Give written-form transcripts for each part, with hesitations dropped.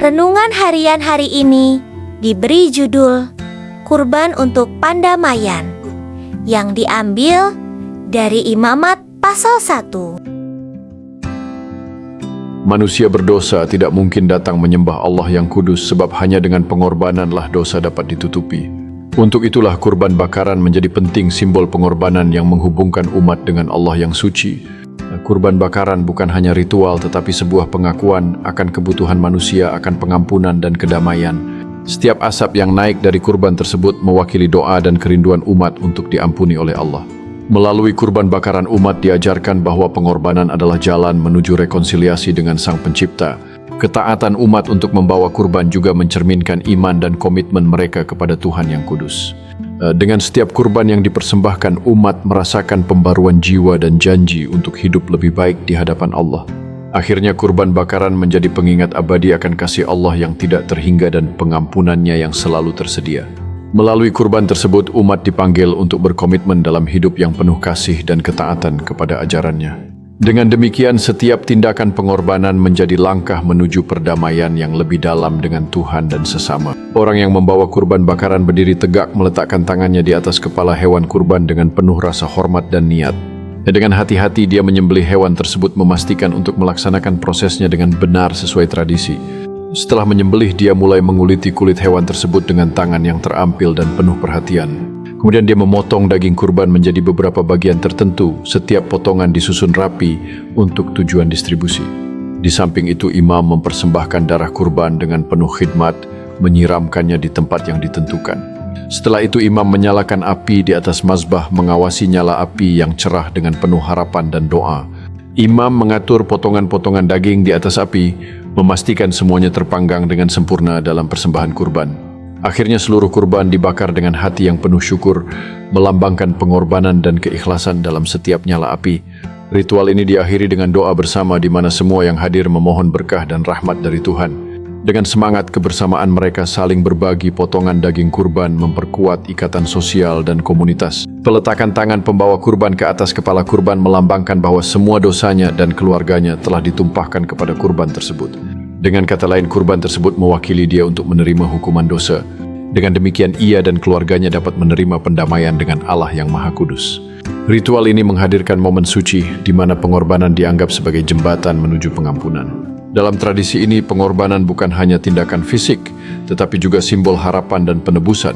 Renungan harian hari ini diberi judul Kurban untuk Pandamaian, yang diambil dari Imamat pasal 1. Manusia berdosa tidak mungkin datang menyembah Allah yang kudus, sebab hanya dengan pengorbananlah dosa dapat ditutupi. Untuk itulah kurban bakaran menjadi penting, simbol pengorbanan yang menghubungkan umat dengan Allah yang suci. Kurban bakaran bukan hanya ritual, tetapi sebuah pengakuan akan kebutuhan manusia akan pengampunan dan kedamaian. Setiap asap yang naik dari kurban tersebut mewakili doa dan kerinduan umat untuk diampuni oleh Allah. Melalui kurban bakaran, umat diajarkan bahwa pengorbanan adalah jalan menuju rekonsiliasi dengan Sang Pencipta. Ketaatan umat untuk membawa kurban juga mencerminkan iman dan komitmen mereka kepada Tuhan yang kudus. Dengan setiap kurban yang dipersembahkan, umat merasakan pembaruan jiwa dan janji untuk hidup lebih baik di hadapan Allah. Akhirnya kurban bakaran menjadi pengingat abadi akan kasih Allah yang tidak terhingga dan pengampunannya yang selalu tersedia. Melalui kurban tersebut, umat dipanggil untuk berkomitmen dalam hidup yang penuh kasih dan ketaatan kepada ajarannya. Dengan demikian, setiap tindakan pengorbanan menjadi langkah menuju perdamaian yang lebih dalam dengan Tuhan dan sesama. Orang yang membawa kurban bakaran berdiri tegak, meletakkan tangannya di atas kepala hewan kurban dengan penuh rasa hormat dan niat. Dengan hati-hati dia menyembelih hewan tersebut, memastikan untuk melaksanakan prosesnya dengan benar sesuai tradisi. Setelah menyembelih, dia mulai menguliti kulit hewan tersebut dengan tangan yang terampil dan penuh perhatian. Kemudian dia memotong daging kurban menjadi beberapa bagian tertentu. Setiap potongan disusun rapi untuk tujuan distribusi. Di samping itu, imam mempersembahkan darah kurban dengan penuh khidmat, menyiramkannya di tempat yang ditentukan. Setelah itu, imam menyalakan api di atas mazbah, mengawasi nyala api yang cerah dengan penuh harapan dan doa. Imam mengatur potongan-potongan daging di atas api, memastikan semuanya terpanggang dengan sempurna dalam persembahan kurban. Akhirnya seluruh kurban dibakar dengan hati yang penuh syukur, melambangkan pengorbanan dan keikhlasan dalam setiap nyala api. Ritual ini diakhiri dengan doa bersama di mana semua yang hadir memohon berkah dan rahmat dari Tuhan. Dengan semangat kebersamaan, mereka saling berbagi potongan daging kurban, memperkuat ikatan sosial dan komunitas. Peletakan tangan pembawa kurban ke atas kepala kurban melambangkan bahwa semua dosanya dan keluarganya telah ditumpahkan kepada kurban tersebut. Dengan kata lain, kurban tersebut mewakili dia untuk menerima hukuman dosa. Dengan demikian, ia dan keluarganya dapat menerima pendamaian dengan Allah yang Maha Kudus. Ritual ini menghadirkan momen suci di mana pengorbanan dianggap sebagai jembatan menuju pengampunan. Dalam tradisi ini, pengorbanan bukan hanya tindakan fisik, tetapi juga simbol harapan dan penebusan.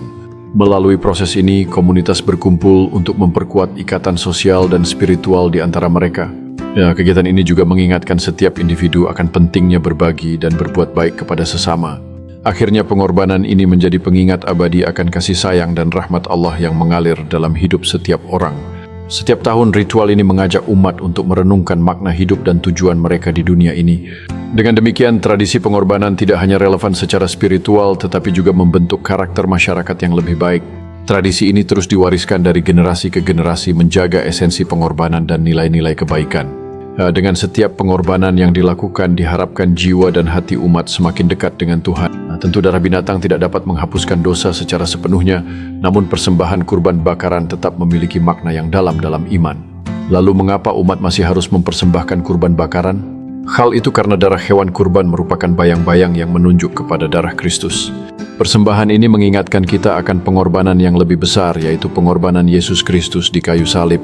Melalui proses ini, komunitas berkumpul untuk memperkuat ikatan sosial dan spiritual di antara mereka. Kegiatan ini juga mengingatkan setiap individu akan pentingnya berbagi dan berbuat baik kepada sesama. Akhirnya pengorbanan ini menjadi pengingat abadi akan kasih sayang dan rahmat Allah yang mengalir dalam hidup setiap orang. Setiap tahun, ritual ini mengajak umat untuk merenungkan makna hidup dan tujuan mereka di dunia ini. Dengan demikian, tradisi pengorbanan tidak hanya relevan secara spiritual, tetapi juga membentuk karakter masyarakat yang lebih baik. Tradisi ini terus diwariskan dari generasi ke generasi, menjaga esensi pengorbanan dan nilai-nilai kebaikan. Dengan setiap pengorbanan yang dilakukan, diharapkan jiwa dan hati umat semakin dekat dengan Tuhan. Tentu darah binatang tidak dapat menghapuskan dosa secara sepenuhnya, namun persembahan kurban bakaran tetap memiliki makna yang dalam iman. Lalu mengapa umat masih harus mempersembahkan kurban bakaran? Hal itu karena darah hewan kurban merupakan bayang-bayang yang menunjuk kepada darah Kristus. Persembahan ini mengingatkan kita akan pengorbanan yang lebih besar, yaitu pengorbanan Yesus Kristus di kayu salib.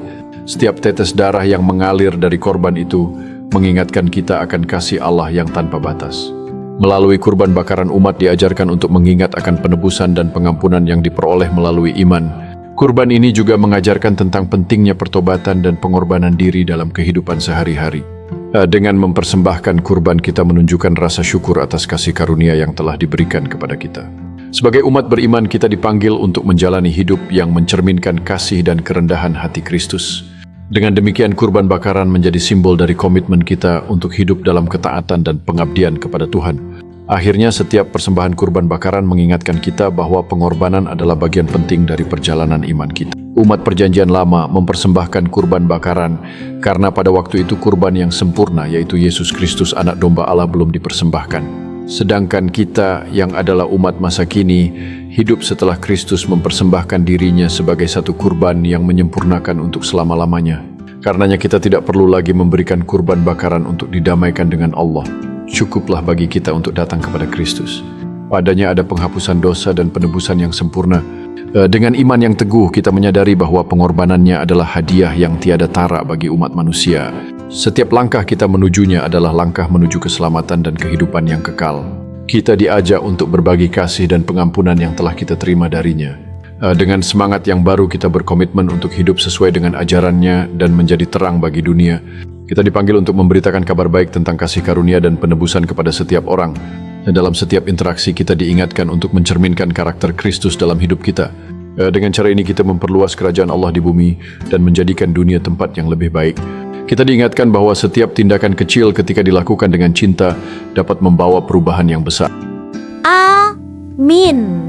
Setiap tetes darah yang mengalir dari korban itu mengingatkan kita akan kasih Allah yang tanpa batas. Melalui kurban bakaran, umat diajarkan untuk mengingat akan penebusan dan pengampunan yang diperoleh melalui iman. Kurban ini juga mengajarkan tentang pentingnya pertobatan dan pengorbanan diri dalam kehidupan sehari-hari. Dengan mempersembahkan kurban, kita menunjukkan rasa syukur atas kasih karunia yang telah diberikan kepada kita. Sebagai umat beriman, kita dipanggil untuk menjalani hidup yang mencerminkan kasih dan kerendahan hati Kristus. Dengan demikian, kurban bakaran menjadi simbol dari komitmen kita untuk hidup dalam ketaatan dan pengabdian kepada Tuhan. Akhirnya, setiap persembahan kurban bakaran mengingatkan kita bahwa pengorbanan adalah bagian penting dari perjalanan iman kita. Umat Perjanjian Lama mempersembahkan kurban bakaran karena pada waktu itu kurban yang sempurna, yaitu Yesus Kristus, anak domba Allah, belum dipersembahkan. Sedangkan kita yang adalah umat masa kini, hidup setelah Kristus mempersembahkan dirinya sebagai satu kurban yang menyempurnakan untuk selama-lamanya. Karenanya kita tidak perlu lagi memberikan kurban bakaran untuk didamaikan dengan Allah. cukuplah bagi kita untuk datang kepada Kristus. Padanya ada penghapusan dosa dan penebusan yang sempurna. Dengan iman yang teguh, kita menyadari bahwa pengorbanannya adalah hadiah yang tiada tara bagi umat manusia. Setiap langkah kita menujunya adalah langkah menuju keselamatan dan kehidupan yang kekal. Kita diajak untuk berbagi kasih dan pengampunan yang telah kita terima darinya. Dengan semangat yang baru, kita berkomitmen untuk hidup sesuai dengan ajarannya dan menjadi terang bagi dunia. Kita dipanggil untuk memberitakan kabar baik tentang kasih karunia dan penebusan kepada setiap orang. Dalam setiap interaksi kita diingatkan untuk mencerminkan karakter Kristus dalam hidup kita. Dengan cara ini kita memperluas kerajaan Allah di bumi dan menjadikan dunia tempat yang lebih baik. Kita diingatkan bahwa setiap tindakan kecil ketika dilakukan dengan cinta dapat membawa perubahan yang besar. Amin.